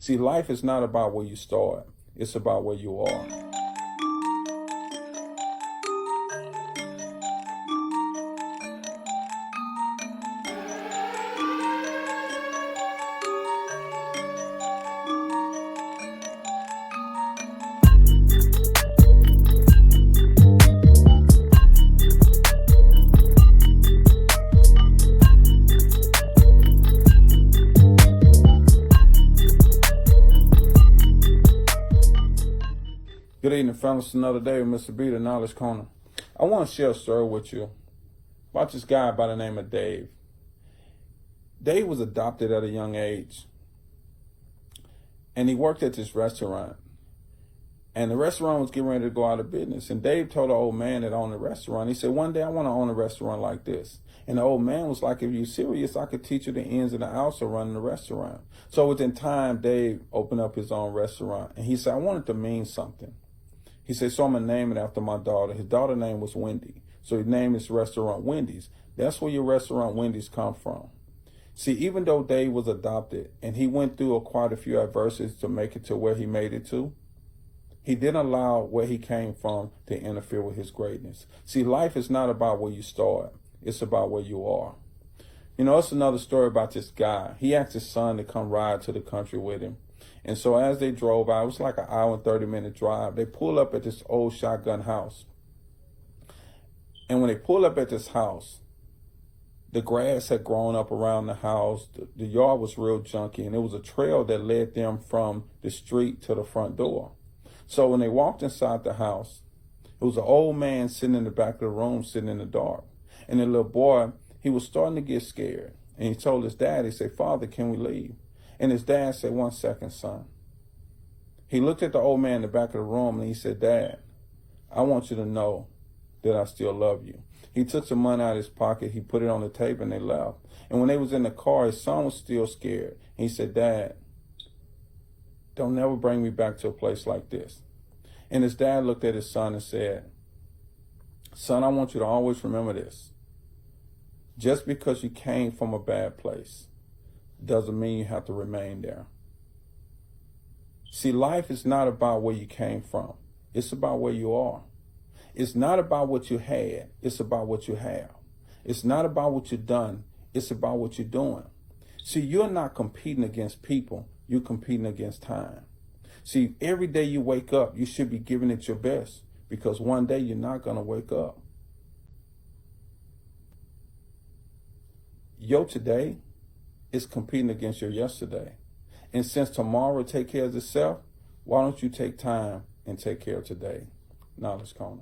See, life is not about where you start. It's about where you are. Good evening, fellas. Another day with Mr.B, the Knowledge Corner. I want to share a story with you about this guy by the name of Dave. Dave was adopted at a young age, and he worked at this restaurant. And the restaurant was getting ready to go out of business. And Dave told the old man that owned the restaurant, he said, one day I want to own a restaurant like this. And the old man was like, if you're serious, I could teach you the ins and the outs of running the restaurant. So within time, Dave opened up his own restaurant. And he said, I want it to mean something. He said, so I'm going to name it after my daughter. His daughter's name was Wendy. So he named his restaurant Wendy's. That's where your restaurant Wendy's come from. See, even though Dave was adopted and he went through quite a few adversities to make it to where he made it to, he didn't allow where he came from to interfere with his greatness. See, life is not about where you start. It's about where you are. You know, it's another story about this guy. He asked his son to come ride to the country with him. And so as they drove out, it was like an hour and 30-minute drive. They pulled up at this old shotgun house. And when they pulled up at this house, the grass had grown up around the house. The yard was real junky, and there was a trail that led them from the street to the front door. So when they walked inside the house, it was an old man sitting in the back of the room, sitting in the dark. And the little boy, he was starting to get scared. And he told his dad, he said, Father, can we leave? And his dad said, 1 second, son. He looked at the old man in the back of the room and he said, Dad, I want you to know that I still love you. He took some money out of his pocket, he put it on the table, and they left. And when they was in the car, his son was still scared. He said, Dad, don't never bring me back to a place like this. And his dad looked at his son and said, son, I want you to always remember this. Just because you came from a bad place doesn't mean you have to remain there. See, life is not about where you came from. It's about where you are. It's not about what you had. It's about what you have. It's not about what you've done. It's about what you're doing. See, you're not competing against people. You're competing against time. See, every day you wake up, you should be giving it your best, because one day you're not going to wake up. Your today is competing against your yesterday. And since tomorrow will take care of itself, why don't you take time and take care of today? Knowledge Corner.